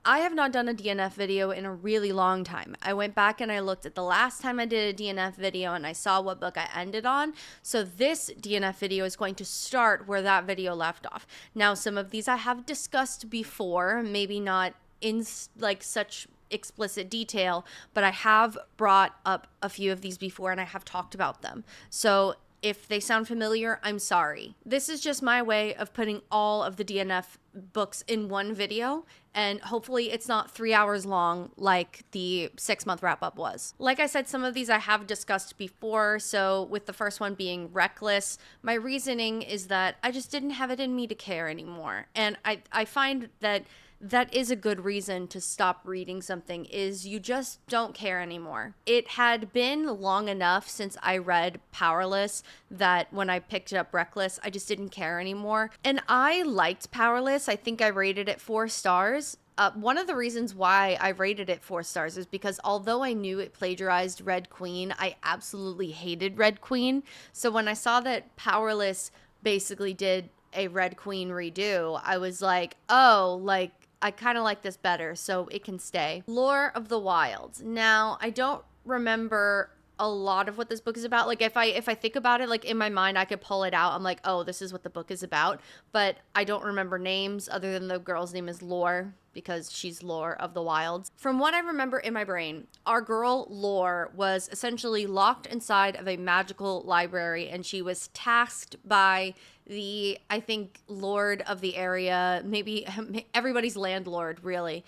I have not done a DNF video in a really long time. I went back and I looked at the last time I did a DNF video and I saw what book I ended on. So this DNF video is going to start where that video left off. Now, some of these I have discussed before, maybe not in like such explicit detail, but I have brought up a few of these before and I have talked about them. So if they sound familiar, I'm sorry. This is just my way of putting all of the DNF books in one video, and hopefully it's not 3 hours long like the 6-month wrap-up was. Like I said, some of these I have discussed before, so with the first one being Reckless, my reasoning is that I just didn't have it in me to care anymore. And I find that that is a good reason to stop reading something, is you just don't care anymore. It had been long enough since I read Powerless that when I picked up Reckless, I just didn't care anymore. And I liked Powerless. I think I rated it 4 stars. One of the reasons why I rated it 4 stars is because although I knew it plagiarized Red Queen, I absolutely hated Red Queen. So when I saw that Powerless basically did a Red Queen redo, I was like, oh, like, I kind of like this better, so it can stay. Lore of the Wilds. Now, I don't remember a lot of what this book is about. Like, if I think about it, like, in my mind, I could pull it out. I'm like, oh, this is what the book is about. But I don't remember names other than the girl's name is Lore, because she's Lore of the Wilds. From what I remember in my brain, our girl Lore was essentially locked inside of a magical library, and she was tasked by the, I think, lord of the area, maybe everybody's landlord, really.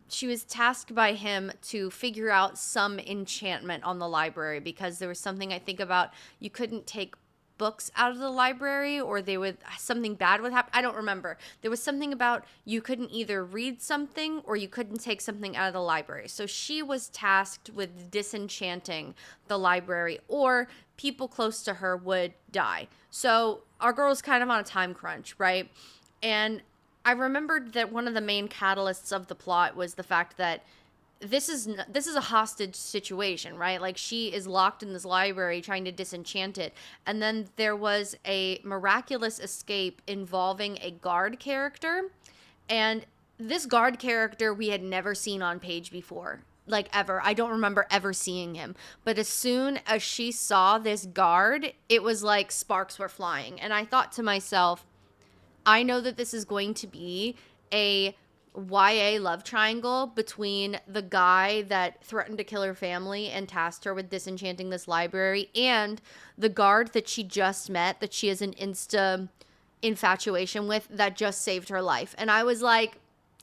She was tasked by him to figure out some enchantment on the library, because there was something, I think, about you couldn't take books out of the library, or they would, something bad would happen. I don't remember. There was something about you couldn't either read something or you couldn't take something out of the library. So she was tasked with disenchanting the library, or people close to her would die. So our girl's kind of on a time crunch, right? And I remembered that one of the main catalysts of the plot was the fact that this is a hostage situation, right? Like, she is locked in this library trying to disenchant it. And then there was a miraculous escape involving a guard character. And this guard character we had never seen on page before. Like, ever. I don't remember ever seeing him. But as soon as she saw this guard, it was like sparks were flying. And I thought to myself, I know that this is going to be a YA love triangle between the guy that threatened to kill her family and tasked her with disenchanting this library, and the guard that she just met, that she has an insta infatuation with, that just saved her life. And I was like,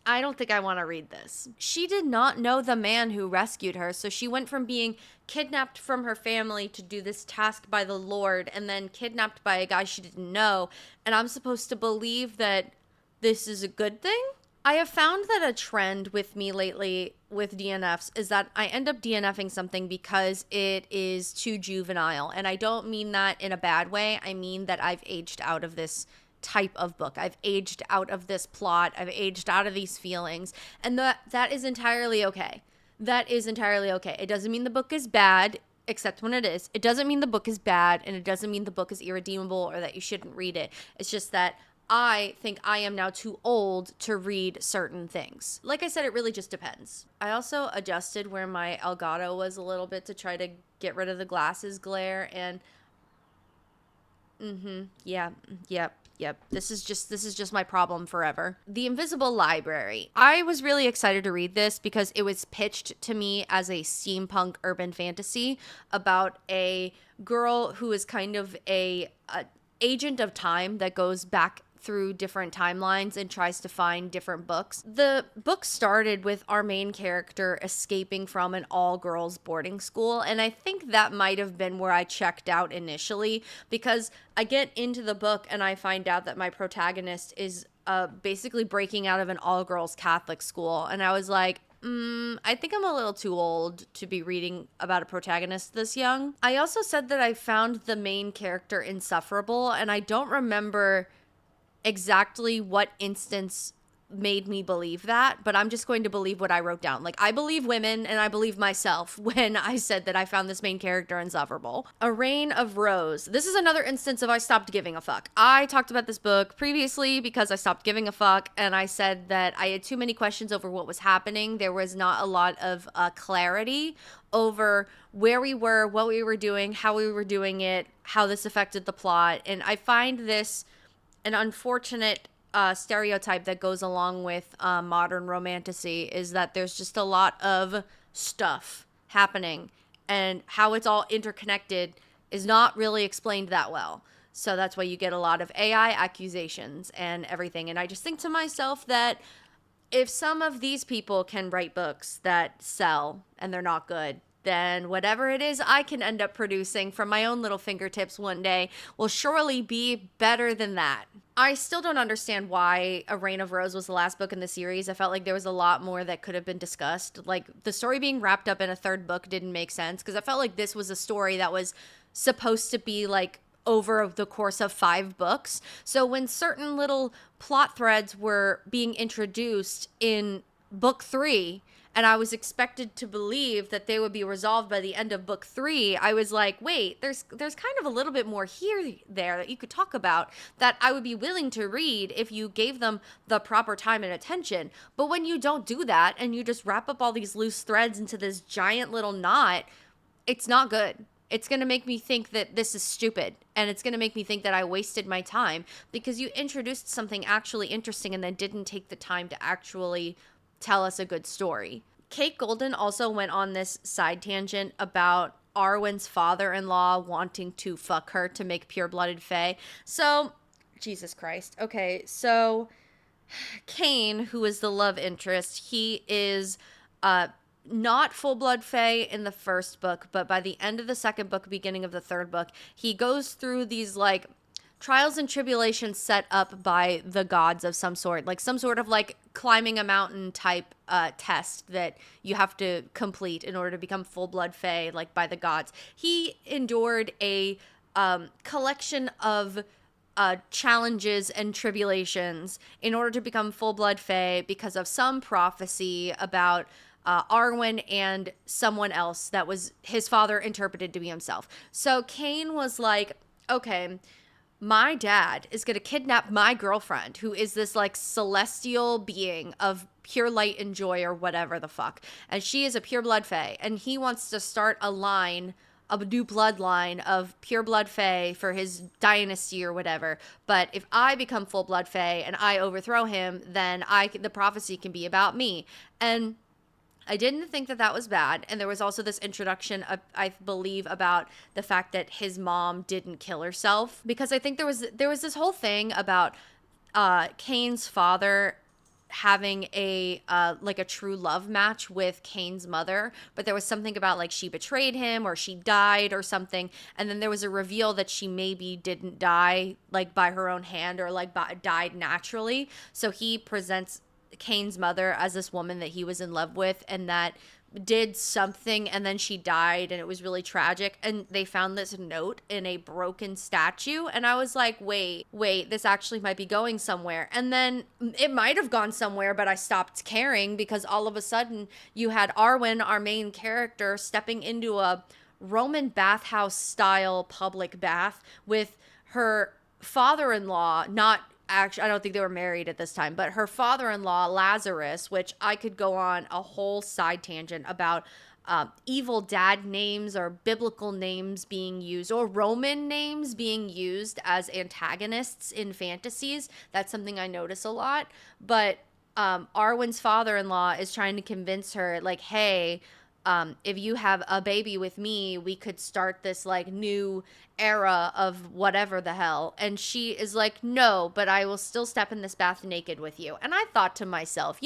I don't think I want to read this. She did not know the man who rescued her, so she went from being kidnapped from her family to do this task by the Lord, and then kidnapped by a guy she didn't know, and I'm supposed to believe that this is a good thing? I have found that a trend with me lately with DNFs is that I end up DNFing something because it is too juvenile. And I don't mean that in a bad way. I mean that I've aged out of this type of book. I've aged out of this plot. I've aged out of these feelings. And that is entirely okay. That is entirely okay. It doesn't mean the book is bad, except when it is. It doesn't mean the book is bad, and it doesn't mean the book is irredeemable or that you shouldn't read it. It's just that I think I am now too old to read certain things. Like I said, it really just depends. I also adjusted where my Elgato was a little bit to try to get rid of the glasses glare, and Yep. This is just my problem forever. The Invisible Library. I was really excited to read this because it was pitched to me as a steampunk urban fantasy about a girl who is kind of a agent of time that goes back through different timelines and tries to find different books. The book started with our main character escaping from an all-girls boarding school, and I think that might have been where I checked out initially, because I get into the book and I find out that my protagonist is basically breaking out of an all-girls Catholic school, and I was like, I think I'm a little too old to be reading about a protagonist this young. I also said that I found the main character insufferable, and I don't remember exactly what instance made me believe that, but I'm just going to believe what I wrote down. Like, I believe women and I believe myself when I said that I found this main character insufferable. A Reign of Rose. This is another instance of I stopped giving a fuck. I talked about this book previously because I stopped giving a fuck, and I said that I had too many questions over what was happening. There was not a lot of clarity over where we were, what we were doing, how we were doing it, how this affected the plot. And I find this an unfortunate stereotype that goes along with modern romantasy, is that there's just a lot of stuff happening, and how it's all interconnected is not really explained that well. So that's why you get a lot of AI accusations and everything. And I just think to myself that if some of these people can write books that sell and they're not good, then whatever it is I can end up producing from my own little fingertips one day will surely be better than that. I still don't understand why A Reign of Rose was the last book in the series. I felt like there was a lot more that could have been discussed. Like, the story being wrapped up in a third book didn't make sense, because I felt like this was a story that was supposed to be like over the course of 5 books. So when certain little plot threads were being introduced in book 3, and I was expected to believe that they would be resolved by the end of book 3, I was like, wait, there's kind of a little bit more there that you could talk about that I would be willing to read if you gave them the proper time and attention. But when you don't do that and you just wrap up all these loose threads into this giant little knot, it's not good. It's going to make me think that this is stupid, and it's going to make me think that I wasted my time because you introduced something actually interesting and then didn't take the time to actually tell us a good story. Kate Golden also went on this side tangent about Arwen's father-in-law wanting to fuck her to make pure-blooded fae. So, Jesus Christ. Okay, so Cain, who is the love interest, he is not full-blood fae in the first book, but by the end of the second book, beginning of the third book, he goes through these, like, trials and tribulations set up by the gods of some sort, like some sort of like climbing a mountain type test that you have to complete in order to become full-blood fae, like by the gods. He endured a collection of challenges and tribulations in order to become full-blood fae because of some prophecy about Arwen and someone else that was his father interpreted to be himself. So Cain was like, okay, my dad is going to kidnap my girlfriend, who is this like celestial being of pure light and joy or whatever the fuck. And she is a pure blood fae. And he wants to start a new bloodline of pure blood fae for his dynasty or whatever. But if I become full blood fae and I overthrow him, then the prophecy can be about me. And I didn't think that was bad. And there was also this introduction, I believe, about the fact that his mom didn't kill herself. Because I think there was this whole thing about Cain's father having a true love match with Cain's mother. But there was something about like she betrayed him or she died or something. And then there was a reveal that she maybe didn't die like by her own hand or like died naturally. So he presents Cain's mother as this woman that he was in love with and that did something and then she died and it was really tragic, and they found this note in a broken statue, and I was like, wait, this actually might be going somewhere. And then it might have gone somewhere, but I stopped caring because all of a sudden you had Arwen, our main character, stepping into a Roman bathhouse style public bath with her father-in-law, not actually, I don't think they were married at this time, but her father-in-law, Lazarus, which I could go on a whole side tangent about evil dad names or biblical names being used or Roman names being used as antagonists in fantasies. That's something I notice a lot. But Arwen's father-in-law is trying to convince her, like, hey, if you have a baby with me, we could start this like new era of whatever the hell. And she is like, no, but I will still step in this bath naked with you. And I thought to myself,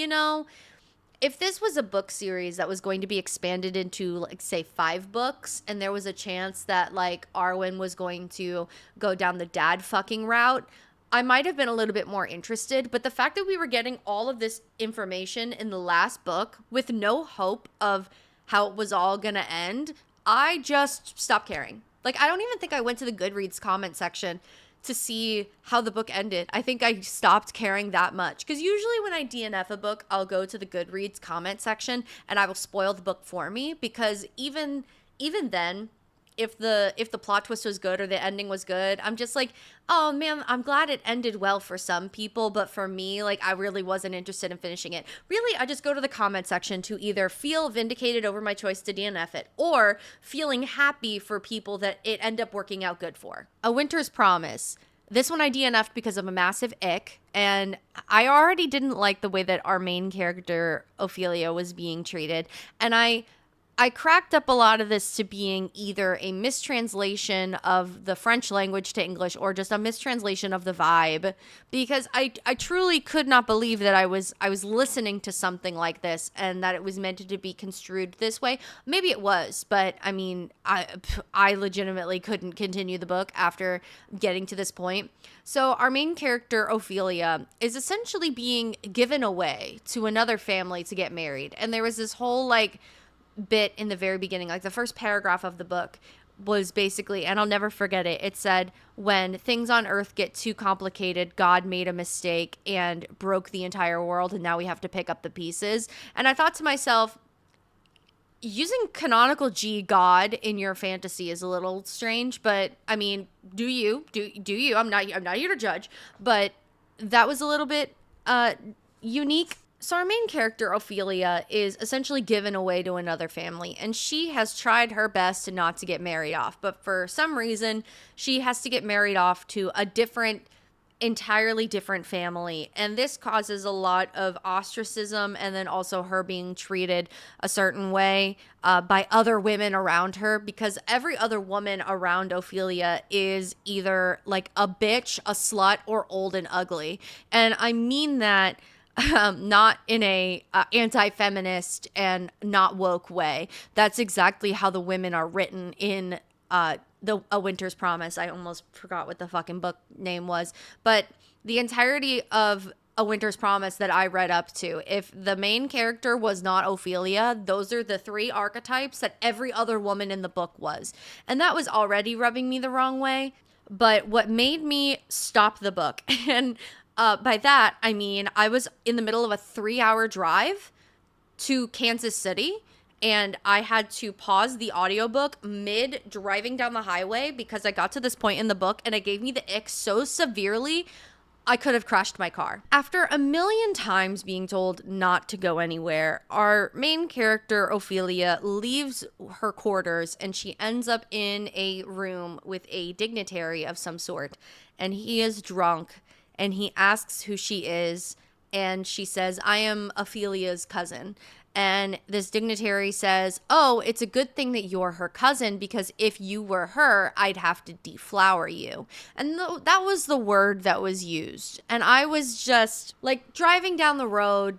if this was a book series that was going to be expanded into like say 5 books, and there was a chance that like Arwen was going to go down the dad fucking route, I might have been a little bit more interested. But the fact that we were getting all of this information in the last book with no hope of how it was all gonna end, I just stopped caring. Like, I don't even think I went to the Goodreads comment section to see how the book ended. I think I stopped caring that much, because usually when I DNF a book, I'll go to the Goodreads comment section and I will spoil the book for me, because even then, if the plot twist was good or the ending was good, I'm just like, oh man, I'm glad it ended well for some people, but for me, like, I really wasn't interested in finishing it. Really, I just go to the comment section to either feel vindicated over my choice to DNF it, or feeling happy for people that it ended up working out good for. A Winter's Promise. This one I DNF'd because of a massive ick, and I already didn't like the way that our main character, Ophelia, was being treated, and I cracked up a lot of this to being either a mistranslation of the French language to English or just a mistranslation of the vibe, because I truly could not believe that I was listening to something like this and that it was meant to be construed this way. Maybe it was, but I mean, I legitimately couldn't continue the book after getting to this point. So our main character, Ophelia, is essentially being given away to another family to get married. And there was this whole like bit in the very beginning, like the first paragraph of the book was basically, and I'll never forget it, it said, when things on earth get too complicated, God made a mistake and broke the entire world, and now we have to pick up the pieces. And I thought to myself, using canonical G God in your fantasy is a little strange, but I mean, do you I'm not here to judge, but that was a little bit unique. So our main character, Ophelia, is essentially given away to another family, and she has tried her best not to get married off, but for some reason, she has to get married off to a entirely different family, and this causes a lot of ostracism, and then also her being treated a certain way by other women around her, because every other woman around Ophelia is either like a bitch, a slut, or old and ugly, and I mean that not in a anti-feminist and not woke way. That's exactly how the women are written in A Winter's Promise. I almost forgot what the fucking book name was, but the entirety of A Winter's Promise that I read up to, if the main character was not Ophelia, those are the three archetypes that every other woman in the book was, and that was already rubbing me the wrong way. But what made me stop the book, and by that, I mean, I was in the middle of a 3-hour drive to Kansas City, and I had to pause the audiobook mid driving down the highway because I got to this point in the book and it gave me the ick so severely, I could have crashed my car. After a million times being told not to go anywhere, our main character, Ophelia, leaves her quarters and she ends up in a room with a dignitary of some sort, and he is drunk. And he asks who she is, and she says, I am Ophelia's cousin. And this dignitary says, oh, it's a good thing that you're her cousin, because if you were her, I'd have to deflower you. And that was the word that was used. And I was just like driving down the road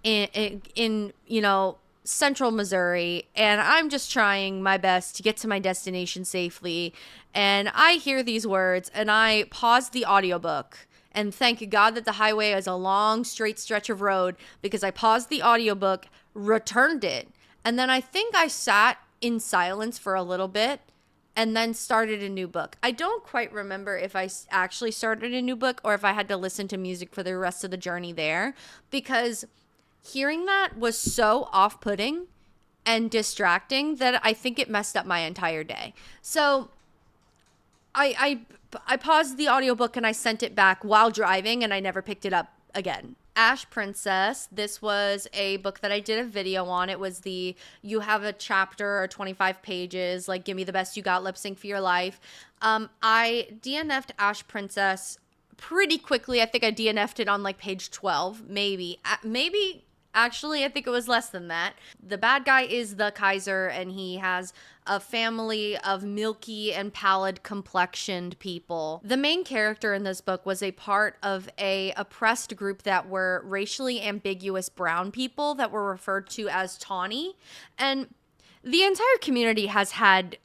in you know, central Missouri, and I'm just trying my best to get to my destination safely. And I hear these words, and I pause the audiobook. And thank God that the highway is a long, straight stretch of road, because I paused the audiobook, returned it, and then I think I sat in silence for a little bit and then started a new book. I don't quite remember if I actually started a new book or if I had to listen to music for the rest of the journey there, because hearing that was so off-putting and distracting that I think it messed up my entire day. So I paused the audiobook and I sent it back while driving, and I never picked it up again. Ash Princess. This was a book that I did a video on. It was the you have a chapter or 25 pages, like give me the best you got, lip sync for your life. I DNF'd Ash Princess pretty quickly. I think I DNF'd it on like page 12, maybe. Actually, I think it was less than that. The bad guy is the Kaiser, and he has a family of milky and pallid complexioned people. The main character in this book was a part of a oppressed group that were racially ambiguous brown people that were referred to as tawny. And the entire community has had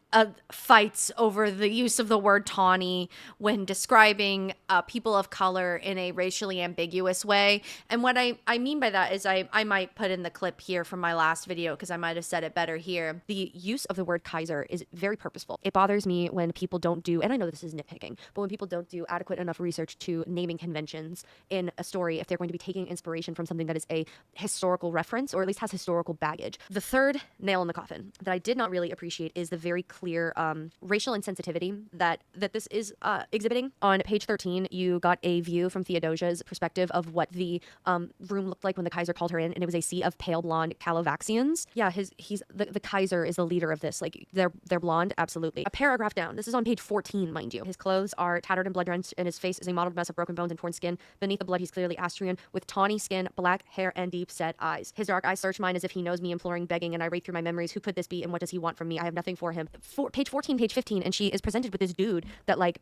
fights over the use of the word tawny when describing people of color in a racially ambiguous way. And what I mean by that is I might put in the clip here from my last video because I might have said it better here. The use of the word Kaiser is very purposeful. It bothers me when people don't do, and I know this is nitpicking, but when people don't do adequate enough research to naming conventions in a story if they're going to be taking inspiration from something that is a historical reference or at least has historical baggage. The third nail in the coffin that I did not really appreciate is the very clear racial insensitivity that this is exhibiting. On page 13, you got a view from Theodosia's perspective of what the room looked like when the Kaiser called her in, and it was a sea of pale blonde Calovaxians. Yeah, the Kaiser is the leader of this. Like they're blonde, absolutely. A paragraph down. This is on page 14, mind you. His clothes are tattered and blood-drenched, and his face is a mottled mess of broken bones and torn skin. Beneath the blood, he's clearly Astrian, with tawny skin, black hair, and deep-set eyes. His dark eyes search mine as if he knows me, imploring, begging, and I rate through my memories. Who could this be, and what does he want from me? I have nothing for him. Page 14, page 15, and she is presented with this dude that, like,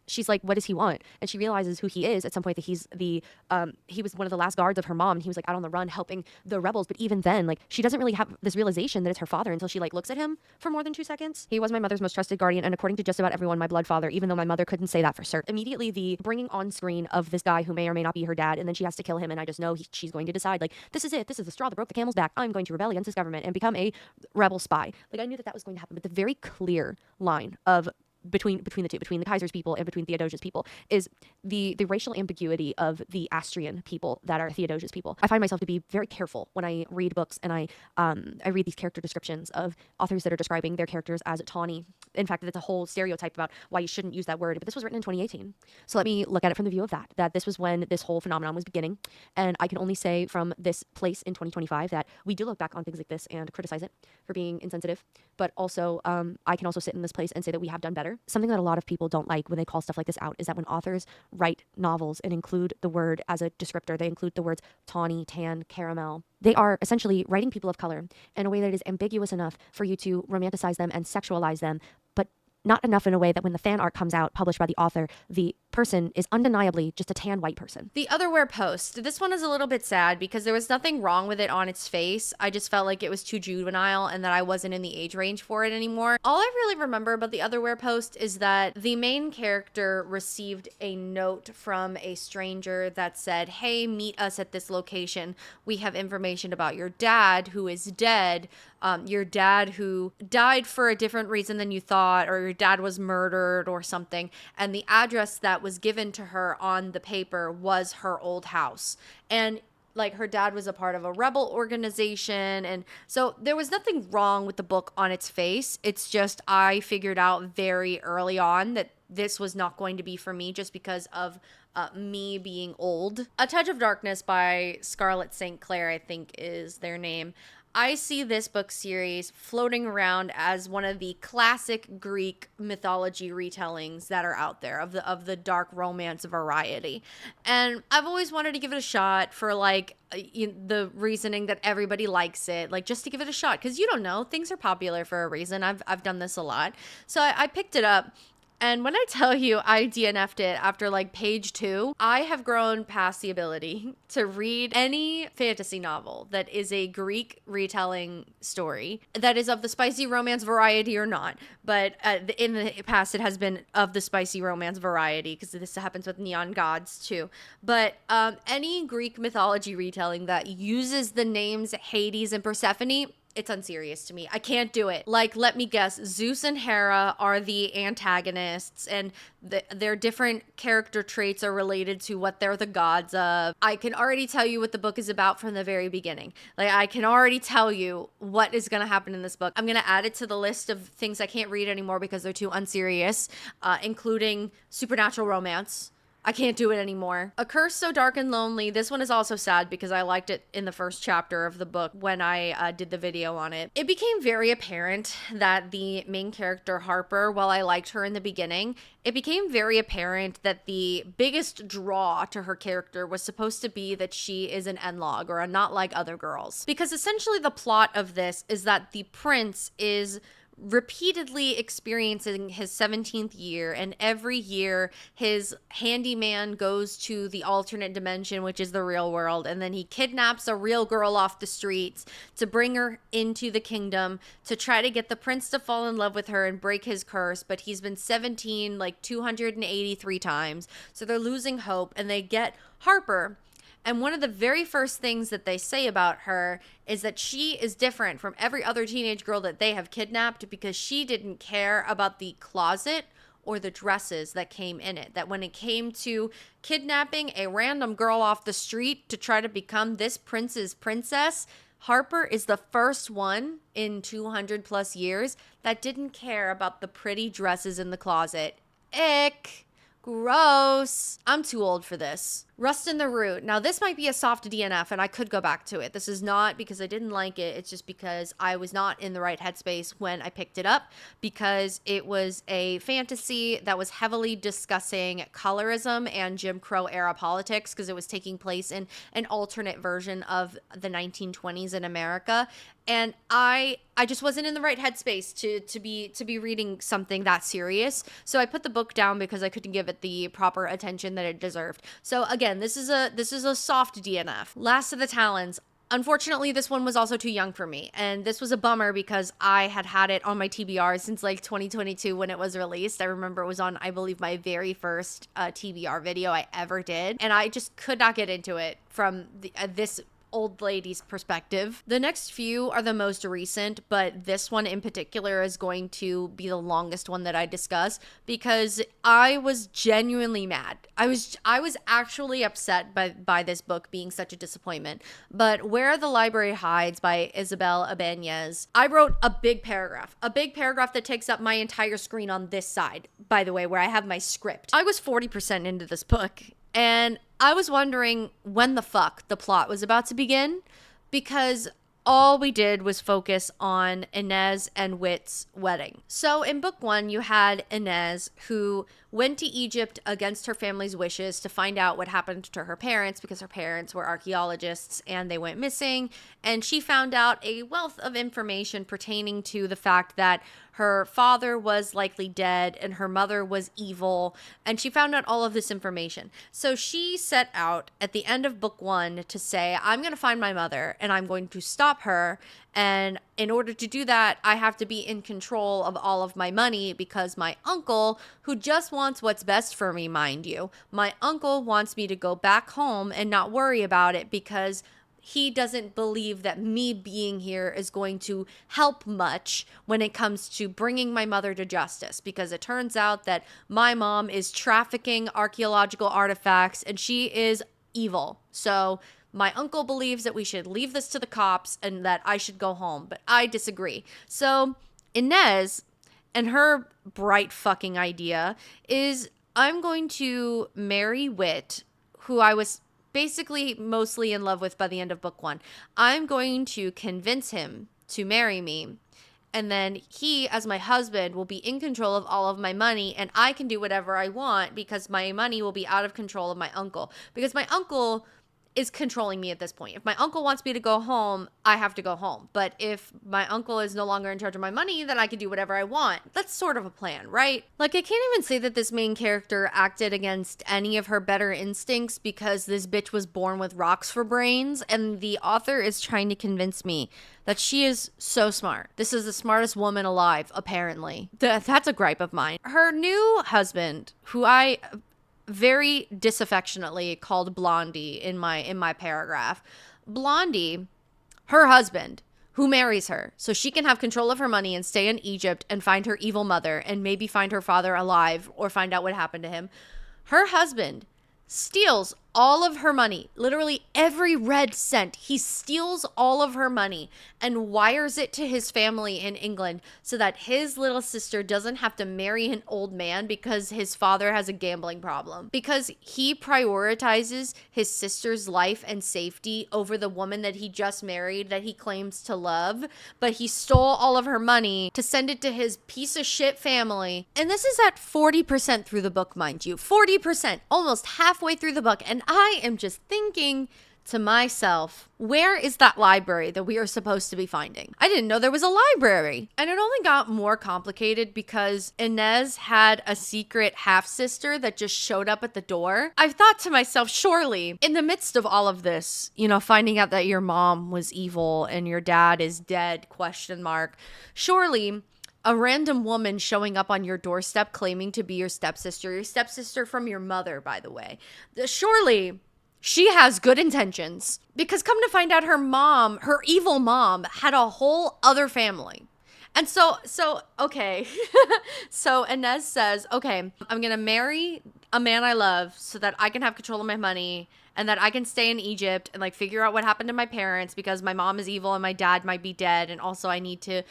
she's like, what does he want? And she realizes who he is at some point, that he's he was one of the last guards of her mom, and he was like out on the run helping the rebels. But even then, like, she doesn't really have this realization that it's her father until she like looks at him for more than 2 seconds. He was my mother's most trusted guardian, and according to just about everyone, my blood father, even though my mother couldn't say that for certain. Immediately the bringing on screen of this guy who may or may not be her dad, and then she has to kill him, and I just know she's going to decide, like, this is it, this is the straw that broke the camel's back, I'm going to rebel against this government and become a rebel spy. Like, I knew that was going to happen, but the very clear line of between the two, between the Kaiser's people and between Theodosia's people, is the racial ambiguity of the Astrian people that are Theodosia's people. I find myself to be very careful when I read books and I read these character descriptions of authors that are describing their characters as tawny. In fact, that's a whole stereotype about why you shouldn't use that word, but this was written in 2018. So let me look at it from the view of that this was when this whole phenomenon was beginning. And I can only say from this place in 2025 that we do look back on things like this and criticize it for being insensitive. But also, I can also sit in this place and say that we have done better. Something that a lot of people don't like when they call stuff like this out is that when authors write novels and include the word as a descriptor, they include the words tawny, tan, caramel. They are essentially writing people of color in a way that is ambiguous enough for you to romanticize them and sexualize them, but not enough in a way that when the fan art comes out published by the author, the person is undeniably just a tan white person. The Otherwhere Post. This one is a little bit sad because there was nothing wrong with it on its face. I just felt like it was too juvenile and that I wasn't in the age range for it anymore. All I really remember about the Otherwhere Post is that the main character received a note from a stranger that said, hey, meet us at this location. We have information about your dad who is dead. Your dad who died for a different reason than you thought, or your dad was murdered or something. And the address that was given to her on the paper was her old house. And like, her dad was a part of a rebel organization. And so there was nothing wrong with the book on its face. It's just I figured out very early on that this was not going to be for me just because of me being old. A Touch of Darkness by Scarlett St. Clair, I think is their name. I see this book series floating around as one of the classic Greek mythology retellings that are out there of the dark romance variety. And I've always wanted to give it a shot for like the reasoning that everybody likes it, like just to give it a shot, because you don't know, things are popular for a reason. I've done this a lot. So I picked it up. And when I tell you I DNF'd it after like page 2, I have grown past the ability to read any fantasy novel that is a Greek retelling story that is of the spicy romance variety or not. But in the past, it has been of the spicy romance variety because this happens with Neon Gods too. But any Greek mythology retelling that uses the names Hades and Persephone, it's unserious to me. I can't do it. Like, let me guess, Zeus and Hera are the antagonists, and their different character traits are related to what they're the gods of. I can already tell you what the book is about from the very beginning. Like, I can already tell you what is going to happen in this book. I'm going to add it to the list of things I can't read anymore because they're too unserious, including supernatural romance. I can't do it anymore. A Curse So Dark and Lonely. This one is also sad because I liked it in the first chapter of the book when I did the video on it. It became very apparent that the main character, Harper, while I liked her in the beginning, it became very apparent that the biggest draw to her character was supposed to be that she is an N-log, or a not like other girls. Because essentially the plot of this is that the prince is repeatedly experiencing his 17th year, and every year his handyman goes to the alternate dimension, which is the real world, and then he kidnaps a real girl off the streets to bring her into the kingdom to try to get the prince to fall in love with her and break his curse. But he's been 17 like 283 times, so they're losing hope, and they get Harper. And one of the very first things that they say about her is that she is different from every other teenage girl that they have kidnapped because she didn't care about the closet or the dresses that came in it. That when it came to kidnapping a random girl off the street to try to become this prince's princess, Harper is the first one in 200 plus years that didn't care about the pretty dresses in the closet. Ick. Gross. I'm too old for this. Rust in the Root. Now, this might be a soft DNF, and I could go back to it. This is not because I didn't like it. It's just because I was not in the right headspace when I picked it up, because it was a fantasy that was heavily discussing colorism and Jim Crow era politics, because it was taking place in an alternate version of the 1920s in America. And I just wasn't in the right headspace to be reading something that serious. So I put the book down because I couldn't give it the proper attention that it deserved. So again, this is a soft DNF. Last of the Talons. Unfortunately, this one was also too young for me, and this was a bummer because I had it on my TBR since like 2022 when it was released. I remember it was on, I believe, my very first TBR video I ever did, and I just could not get into it from this old lady's perspective. The next few are the most recent, but this one in particular is going to be the longest one that I discuss because I was genuinely mad. I was actually upset by this book being such a disappointment. But Where the Library Hides by Isabel Ibanez, I wrote a big paragraph that takes up my entire screen on this side, by the way, where I have my script. I was 40% into this book, and I was wondering when the fuck the plot was about to begin, because all we did was focus on Inez and Whit's wedding. So in book one, you had Inez, who went to Egypt against her family's wishes to find out what happened to her parents, because her parents were archaeologists and they went missing. And she found out a wealth of information pertaining to the fact that her father was likely dead and her mother was evil. And she found out all of this information. So she set out at the end of book one to say, I'm going to find my mother and I'm going to stop her. And in order to do that, I have to be in control of all of my money, because my uncle, who just wants what's best for me, mind you, my uncle wants me to go back home and not worry about it, because he doesn't believe that me being here is going to help much when it comes to bringing my mother to justice, because it turns out that my mom is trafficking archaeological artifacts and she is evil. So my uncle believes that we should leave this to the cops and that I should go home, but I disagree. So Inez and her bright fucking idea is, I'm going to marry Whit, who I was basically mostly in love with by the end of book one. I'm going to convince him to marry me, and then he, as my husband, will be in control of all of my money, and I can do whatever I want because my money will be out of control of my uncle, because my uncle is controlling me at this point. If my uncle wants me to go home, I have to go home. But if my uncle is no longer in charge of my money, then I can do whatever I want. That's sort of a plan, right? Like, I can't even say that this main character acted against any of her better instincts, because this bitch was born with rocks for brains, and the author is trying to convince me that she is so smart. This is the smartest woman alive, apparently. That's a gripe of mine. Her new husband, who I very disaffectionately called Blondie in my paragraph. Blondie, her husband, who marries her so she can have control of her money and stay in Egypt and find her evil mother and maybe find her father alive or find out what happened to him. Her husband steals all of her money, literally every red cent. He steals all of her money and wires it to his family in England so that his little sister doesn't have to marry an old man because his father has a gambling problem. Because he prioritizes his sister's life and safety over the woman that he just married that he claims to love, but he stole all of her money to send it to his piece of shit family. And this is at 40% through the book, mind you. 40%, almost halfway through the book. And I am just thinking to myself, where is that library that we are supposed to be finding? I didn't know there was a library. And it only got more complicated because Inez had a secret half-sister that just showed up at the door. I thought to myself, surely, in the midst of all of this, you know, finding out that your mom was evil and your dad is dead, question mark, surely a random woman showing up on your doorstep claiming to be your stepsister from your mother, by the way, surely she has good intentions, because come to find out, her mom, her evil mom, had a whole other family. And so okay. So Inez says, okay, I'm going to marry a man I love so that I can have control of my money and that I can stay in Egypt and like figure out what happened to my parents because my mom is evil and my dad might be dead. And also I need to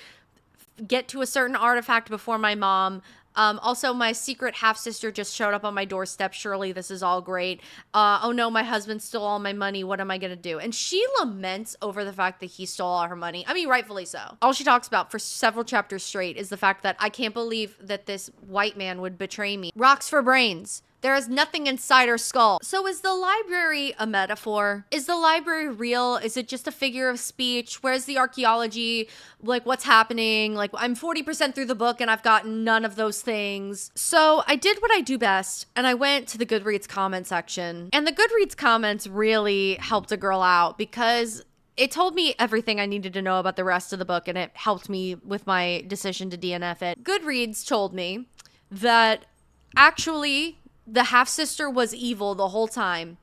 get to a certain artifact before my mom. Also, my secret half-sister just showed up on my doorstep. Surely this is all great. Oh no, my husband stole all my money. What am I going to do? And she laments over the fact that he stole all her money. I mean, rightfully so. All she talks about for several chapters straight is the fact that I can't believe that this white man would betray me. Rocks for brains. There is nothing inside her skull. So is the library a metaphor? Is the library real? Is it just a figure of speech? Where's the archaeology? Like, what's happening? Like, I'm 40% through the book and I've gotten none of those things. So I did what I do best and I went to the Goodreads comment section. And the Goodreads comments really helped a girl out because it told me everything I needed to know about the rest of the book and it helped me with my decision to DNF it. Goodreads told me that actually the half-sister was evil the whole time.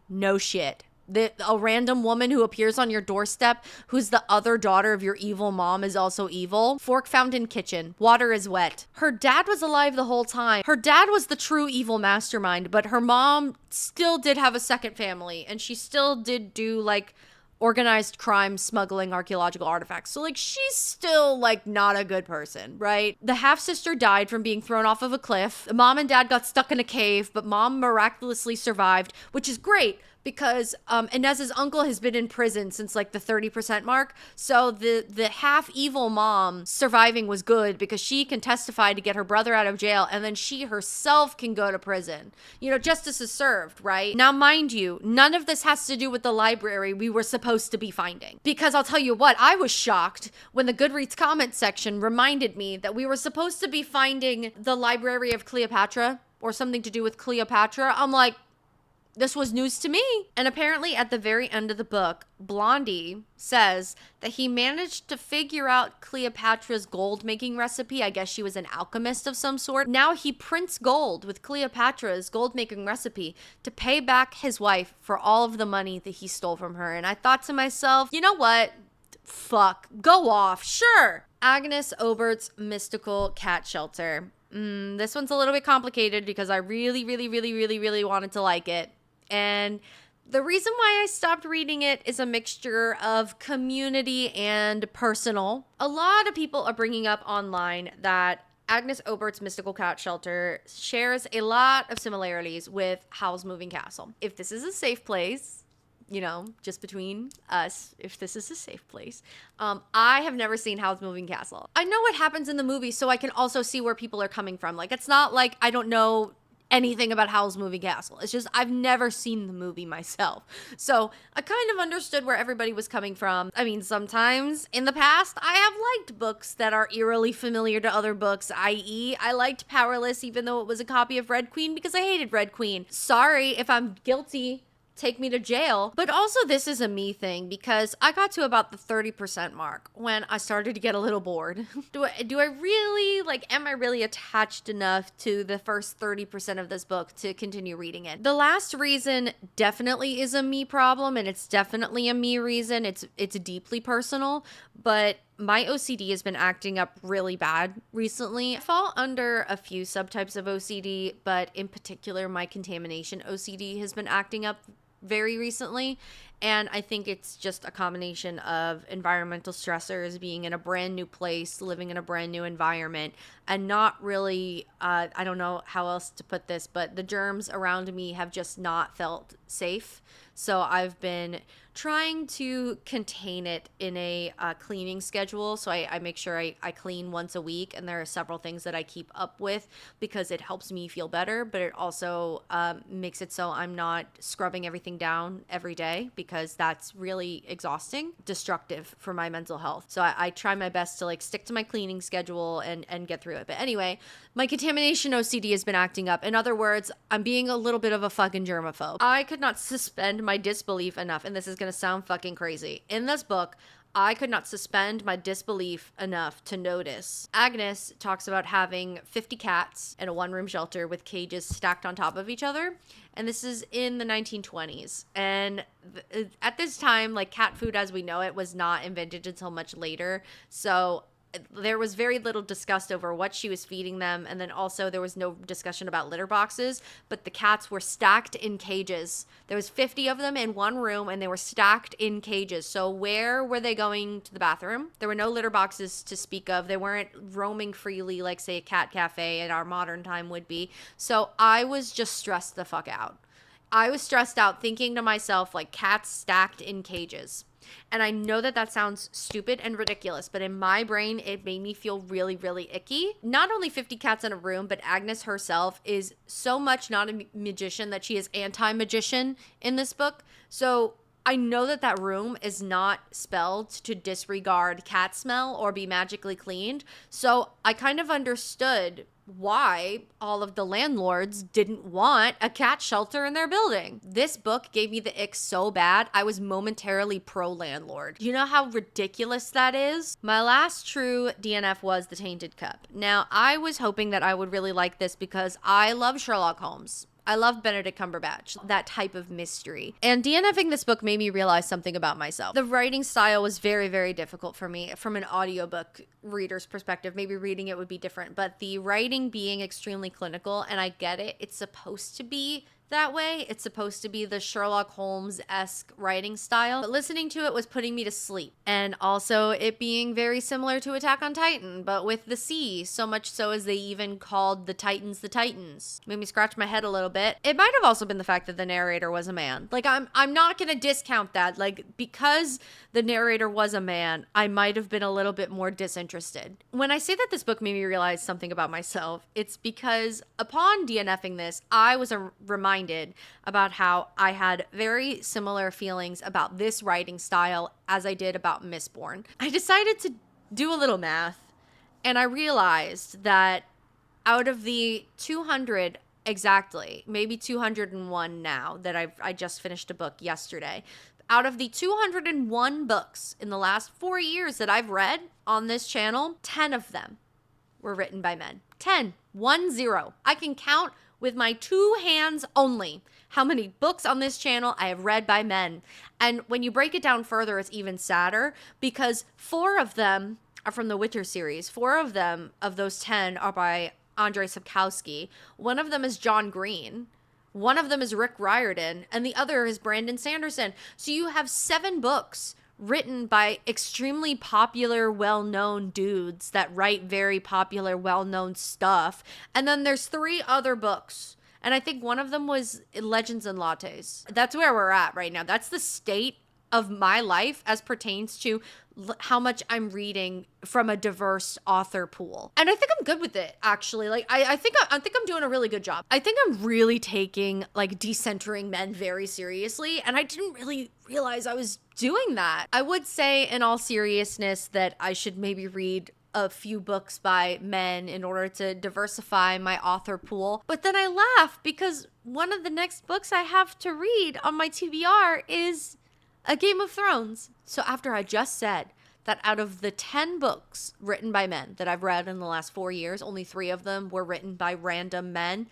No shit. A random woman who appears on your doorstep who's the other daughter of your evil mom is also evil. Fork found in kitchen. Water is wet. Her dad was alive the whole time. Her dad was the true evil mastermind, but her mom still did have a second family and she still did do like organized crime, smuggling archaeological artifacts. So like she's still like not a good person, right? The half-sister died from being thrown off of a cliff. Mom and dad got stuck in a cave, but mom miraculously survived, which is great because Inez's uncle has been in prison since like the 30% mark. So the half evil mom surviving was good because she can testify to get her brother out of jail and then she herself can go to prison. You know, justice is served, right? Now, mind you, none of this has to do with the library we were supposed to be finding. Because I'll tell you what, I was shocked when the Goodreads comment section reminded me that we were supposed to be finding the Library of Cleopatra or something to do with Cleopatra. I'm like, this was news to me. And apparently at the very end of the book, Blondie says that he managed to figure out Cleopatra's gold making recipe. I guess she was an alchemist of some sort. Now he prints gold with Cleopatra's gold making recipe to pay back his wife for all of the money that he stole from her. And I thought to myself, you know what? Fuck, go off, sure. Agnes Aubert's mystical cat shelter. This one's a little bit complicated because I really wanted to like it. And the reason why I stopped reading it is a mixture of community and personal. A lot of people are bringing up online that Agnes Aubert's Mystical Cat Shelter shares a lot of similarities with Howl's Moving Castle. If this is a safe place, you know, just between us, if this is a safe place, I have never seen Howl's Moving Castle. I know what happens in the movie, so I can also see where people are coming from. Like, it's not like I don't know anything about Howl's Moving Castle. It's just I've never seen the movie myself. So I kind of understood where everybody was coming from. I mean, sometimes in the past, I have liked books that are eerily familiar to other books, i.e. I liked Powerless even though it was a copy of Red Queen because I hated Red Queen. Sorry if I'm guilty. Take me to jail. But also this is a me thing because I got to about the 30% mark when I started to get a little bored. Do I really, like, am I really attached enough to the first 30% of this book to continue reading it? The last reason definitely is a me problem, and it's definitely a me reason. It's deeply personal, but my OCD has been acting up really bad recently. I fall under a few subtypes of OCD, but in particular, my contamination OCD has been acting up very recently, and I think it's just a combination of environmental stressors, being in a brand new place, living in a brand new environment, and not really I don't know how else to put this, but the germs around me have just not felt safe. So I've been trying to contain it in a cleaning schedule. So I make sure I clean once a week, and there are several things that I keep up with because it helps me feel better, but it also makes it so I'm not scrubbing everything down every day because that's really exhausting, destructive for my mental health. So I try my best to like stick to my cleaning schedule and get through it. But anyway, my contamination OCD has been acting up. In other words, I'm being a little bit of a fucking germaphobe. I could not suspend my disbelief enough, and this is going to sound fucking crazy. In this book, I could not suspend my disbelief enough to notice. Agnes talks about having 50 cats in a one-room shelter with cages stacked on top of each other. And this is in the 1920s. And at this time, like, cat food as we know it was not invented until much later. So there was very little discussed over what she was feeding them, and then also there was no discussion about litter boxes, but the cats were stacked in cages. There was 50 of them in one room, and they were stacked in cages. So where were they going to the bathroom? There were no litter boxes to speak of. They weren't roaming freely like, say, a cat cafe in our modern time would be. So I was just stressed the fuck out. I was stressed out thinking to myself, like, cats stacked in cages. And I know that that sounds stupid and ridiculous, but in my brain, it made me feel really, really icky. Not only 50 cats in a room, but Agnes herself is so much not a magician that she is anti-magician in this book. So I know that that room is not spelled to disregard cat smell or be magically cleaned. So I kind of understood why all of the landlords didn't want a cat shelter in their building. This book gave me the ick so bad, I was momentarily pro-landlord. You know how ridiculous that is? My last true DNF was The Tainted Cup. Now, I was hoping that I would really like this because I love Sherlock Holmes. I love Benedict Cumberbatch, that type of mystery. And DNFing this book made me realize something about myself. The writing style was very, very difficult for me from an audiobook reader's perspective. Maybe reading it would be different, but the writing being extremely clinical, and I get it, it's supposed to be that way. It's supposed to be the Sherlock Holmes-esque writing style, but listening to it was putting me to sleep. And also it being very similar to Attack on Titan, but with the C, so much so as they even called the Titans the Titans. Made me scratch my head a little bit. It might have also been the fact that the narrator was a man. Like, I'm not gonna discount that. Like, because the narrator was a man, I might have been a little bit more disinterested. When I say that this book made me realize something about myself, it's because upon DNFing this, I was reminded about how I had very similar feelings about this writing style as I did about Mistborn. I decided to do a little math, and I realized that out of the 200 exactly, maybe 201 now that I just finished a book yesterday, out of the 201 books in the last 4 years that I've read on this channel, 10 of them were written by men. 10. 1-0. I can count with my two hands only how many books on this channel I have read by men. And when you break it down further, it's even sadder because 4 of them are from the Witcher series. 4 of them, of those 10, are by Andrzej Sapkowski. One of them is John Green. One of them is Rick Riordan. And the other is Brandon Sanderson. So you have 7 books written by extremely popular, well-known dudes that write very popular, well-known stuff. And then there's 3 other books. And I think one of them was Legends and Lattes. That's where we're at right now. That's the state of my life as pertains to how much I'm reading from a diverse author pool. And I think I'm good with it, actually. Like, I think I'm doing a really good job. I think I'm really taking, like, decentering men very seriously, and I didn't really realize I was doing that. I would say, in all seriousness, that I should maybe read a few books by men in order to diversify my author pool. But then I laugh because one of the next books I have to read on my TBR is A Game of Thrones. So after I just said that out of the 10 books written by men that I've read in the last 4 years, only 3 of them were written by random men.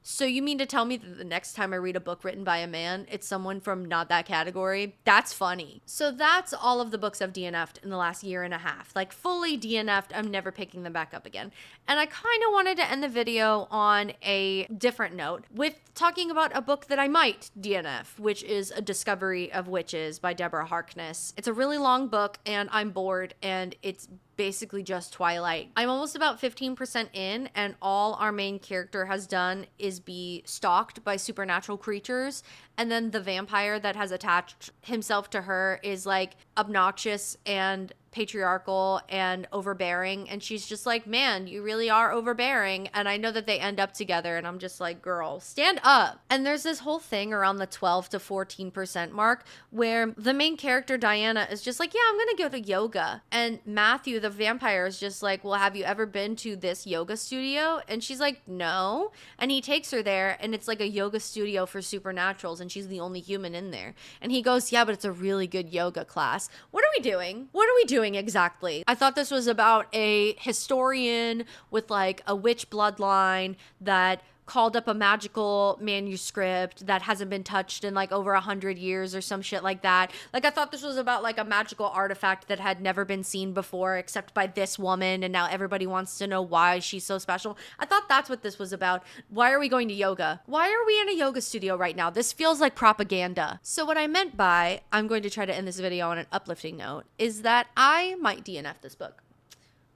So you mean to tell me that the next time I read a book written by a man, it's someone from not that category? That's funny. So that's all of the books I've DNF'd in the last year and a half. Like, fully DNF'd, I'm never picking them back up again. And I kind of wanted to end the video on a different note with talking about a book that I might DNF, which is A Discovery of Witches by Deborah Harkness. It's a really long book, and I'm bored, and it's basically just Twilight. I'm almost about 15% in, and all our main character has done is be stalked by supernatural creatures, and then the vampire that has attached himself to her is, like, obnoxious and patriarchal and overbearing, and she's just like, man, you really are overbearing. And I know that they end up together, and I'm just like, girl, stand up. And there's this whole thing around the 12 to 14% mark where the main character Diana is just like, yeah, I'm gonna go to yoga, and Matthew the vampire is just like, well, have you ever been to this yoga studio? And she's like, no. And he takes her there, and it's like a yoga studio for supernaturals, and she's the only human in there. And he goes, yeah, but it's a really good yoga class. What are we doing? What are we doing exactly? I thought this was about a historian with like a witch bloodline that called up a magical manuscript that hasn't been touched in like over 100 years or some shit like that. Like, I thought this was about like a magical artifact that had never been seen before except by this woman, and now everybody wants to know why she's so special. I thought that's what this was about. Why are we going to yoga? Why are we in a yoga studio right now? This feels like propaganda. So what I meant by I'm going to try to end this video on an uplifting note is that I might DNF this book,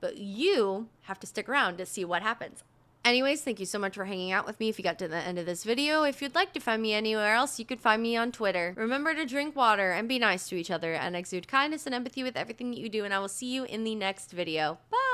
but you have to stick around to see what happens. Anyways, thank you so much for hanging out with me if you got to the end of this video. If you'd like to find me anywhere else, you could find me on Twitter. Remember to drink water and be nice to each other and exude kindness and empathy with everything that you do, and I will see you in the next video. Bye!